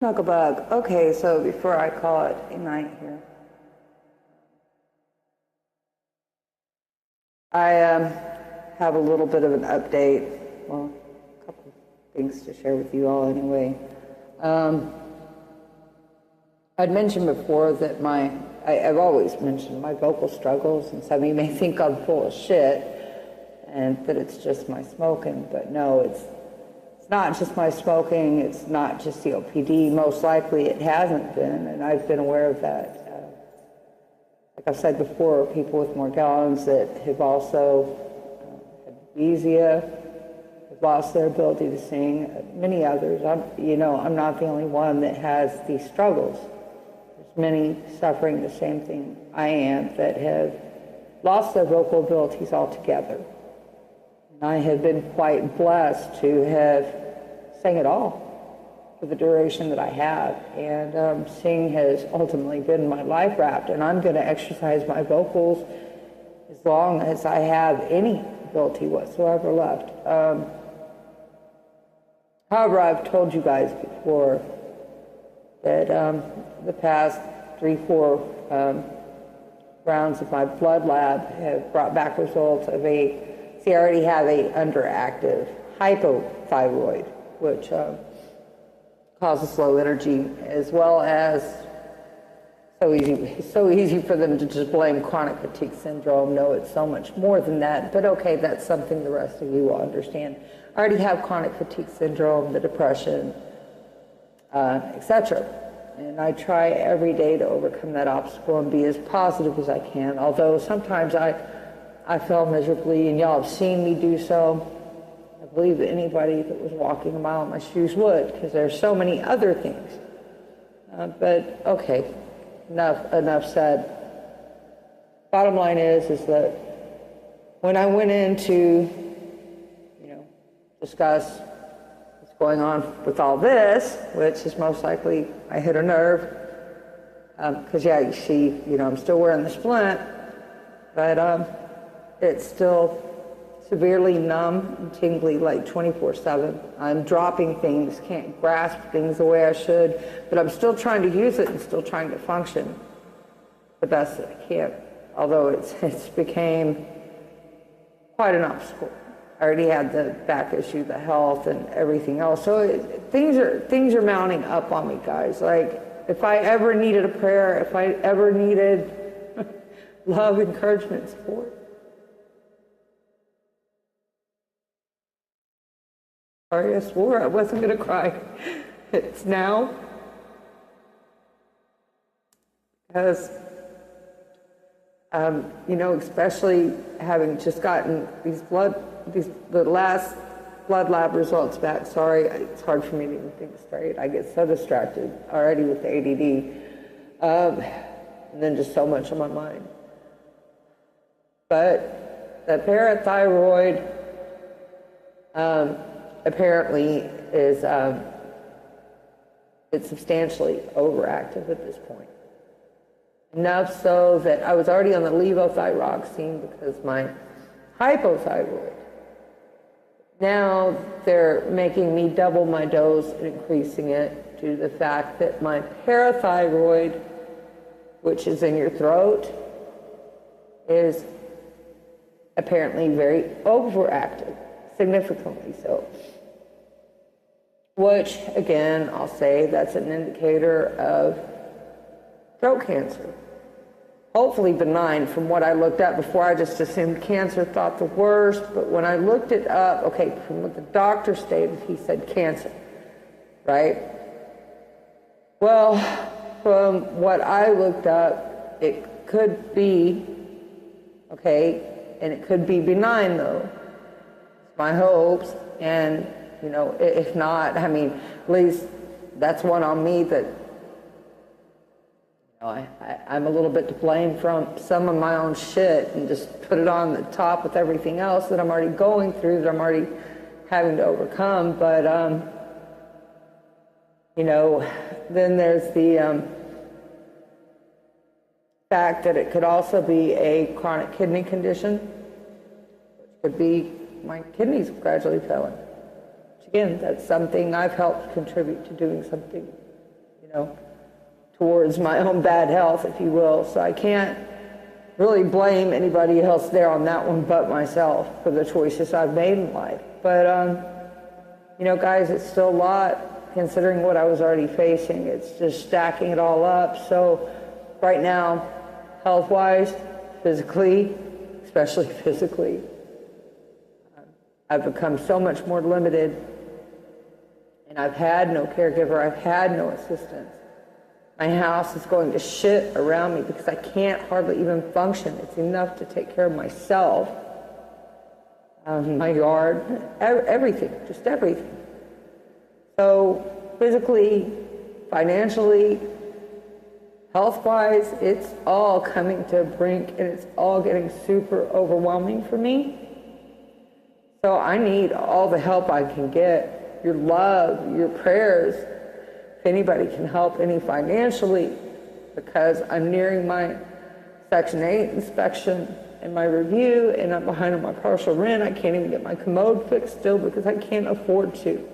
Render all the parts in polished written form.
Snugglebug. Okay, so before I call it a night here, I have a little bit of an update. Well, a couple things to share with you all anyway. I'd mentioned before that I've always mentioned my vocal struggles, and some of you may think I'm full of shit and that it's just my smoking, but no, it's not just my smoking, it's not just COPD. Most likely it hasn't been, and I've been aware of that. Like I've said before, people with Morgellons that have also had dysphagia, have lost their ability to sing, many others. I'm not the only one that has these struggles. There's many suffering the same thing I am that have lost their vocal abilities altogether. And I have been quite blessed to have sang it all for the duration that I have. And singing has ultimately been my life raft, and I'm going to exercise my vocals as long as I have any ability whatsoever left. However, I've told you guys before that the past 3-4 rounds of my blood lab have brought back results of I already have a underactive hypothyroid, which causes low energy, as well as so easy for them to just blame chronic fatigue syndrome. No, it's so much more than that, but okay, that's something the rest of you will understand. I already have chronic fatigue syndrome, the depression, etc. And I try every day to overcome that obstacle and be as positive as I can, although sometimes I fell miserably, and y'all have seen me do so. I believe that anybody that was walking a mile in my shoes would, because there's so many other things. But okay, enough said. Bottom line is that when I went in to, discuss what's going on with all this, which is most likely I hit a nerve, because yeah, you see, I'm still wearing the splint, but it's still severely numb and tingly, like 24/7. I'm dropping things, can't grasp things the way I should, but I'm still trying to use it and still trying to function the best that I can, although it's became quite an obstacle. I already had the back issue, the health, and everything else. So things are mounting up on me, guys. Like, if I ever needed a prayer, if I ever needed love, encouragement, support, sorry, I swore I wasn't going to cry. It's now. Because, especially having just gotten the last blood lab results back. Sorry, it's hard for me to even think straight. I get so distracted already with the ADD, and then just so much on my mind. But the parathyroid apparently is it's substantially overactive at this point. Enough so that I was already on the levothyroxine because my hypothyroid. Now they're making me double my dose and increasing it due to the fact that my parathyroid, which is in your throat, is apparently very overactive, significantly so. Which, again, I'll say that's an indicator of throat cancer. Hopefully benign from what I looked at before. I just assumed cancer, thought the worst, but when I looked it up, okay, from what the doctor stated, he said cancer, right? Well, from what I looked up, it could be, okay, and it could be benign though. It's my hopes, and if not, I mean, at least that's one on me that I'm a little bit to blame from some of my own shit, and just put it on the top with everything else that I'm already going through, that I'm already having to overcome. But, then there's the fact that it could also be a chronic kidney condition, which could be my kidneys gradually failing. Which again, that's something I've helped contribute to doing something towards my own bad health, if you will. So I can't really blame anybody else there on that one but myself for the choices I've made in life. But, guys, it's still a lot considering what I was already facing. It's just stacking it all up. So right now, health-wise, physically, especially physically, I've become so much more limited, and I've had no caregiver, I've had no assistance. My house is going to shit around me because I can't hardly even function. It's enough to take care of myself, my yard, everything, just everything. So physically, financially, health-wise, it's all coming to a brink, and it's all getting super overwhelming for me. So I need all the help I can get, your love, your prayers, if anybody can help any financially, because I'm nearing my Section 8 inspection and my review, and I'm behind on my partial rent. I can't even get my commode fixed still because I can't afford to.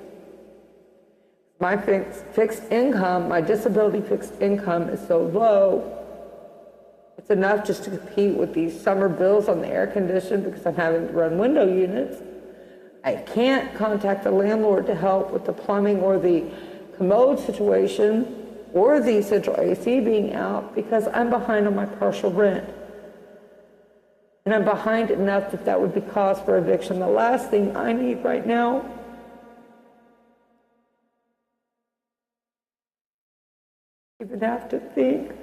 My fixed income, my disability fixed income is so low, it's enough just to compete with these summer bills on the air condition because I'm having to run window units. I can't contact the landlord to help with the plumbing or the commode situation or the central AC being out because I'm behind on my partial rent. And I'm behind enough that that would be cause for eviction. The last thing I need right now even have to think of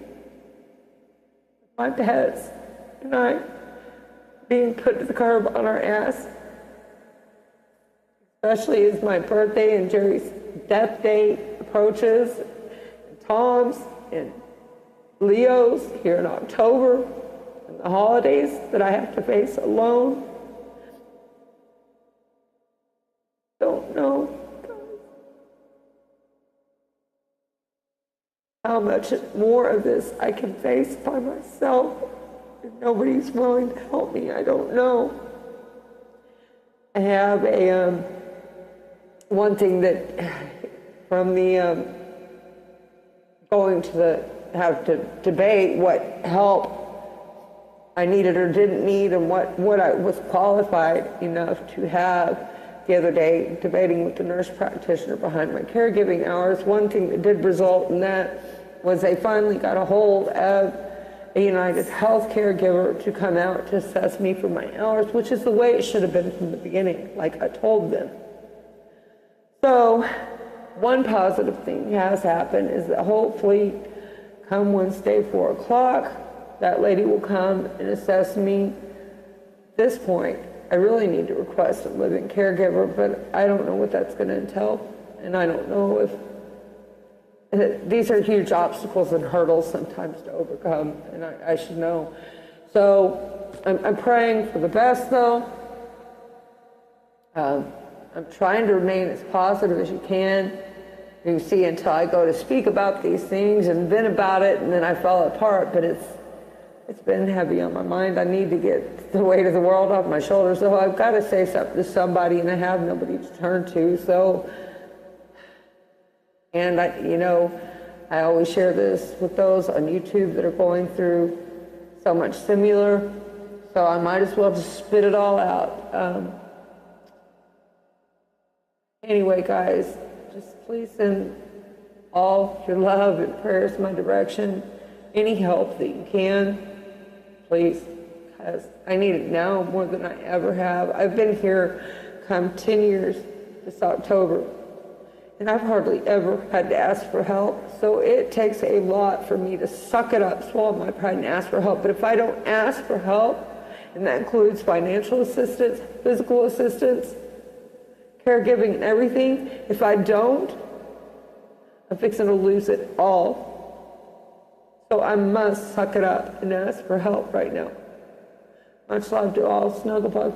my pets and I being put to the curb on our ass, especially as my birthday and Jerry's death date approaches, and Tom's and Leo's here in October, and the holidays that I have to face alone. Don't know how much more of this I can face by myself if nobody's willing to help me. I don't know. I have a one thing that from the going to the have to debate what help I needed or didn't need and what I was qualified enough to have. The other day, debating with the nurse practitioner behind my caregiving hours, one thing that did result in that was they finally got a hold of a United Health caregiver to come out to assess me for my hours, which is the way it should have been from the beginning, like I told them. So, one positive thing has happened is that hopefully come Wednesday, 4 o'clock, that lady will come and assess me. At this point, I really need to request a living caregiver, but I don't know what that's going to entail, and I don't know if these are huge obstacles and hurdles sometimes to overcome, and I should know. So I'm praying for the best, though. I'm trying to remain as positive as you can. You see, until I go to speak about these things and vent about it, and then I fall apart, but it's been heavy on my mind. I need to get the weight of the world off my shoulders, so I've got to say something to somebody, and I have nobody to turn to. So, and I always share this with those on YouTube that are going through so much similar, so I might as well just spit it all out. Anyway, guys, just please send all your love and prayers my direction. Any help that you can, please, because I need it now more than I ever have. I've been here come 10 years this October, and I've hardly ever had to ask for help. So it takes a lot for me to suck it up, swallow my pride, and ask for help. But if I don't ask for help, and that includes financial assistance, physical assistance, caregiving, and everything, if I don't, I'm fixing to lose it all. So I must suck it up and ask for help right now. Much love to all. Snuggle bug.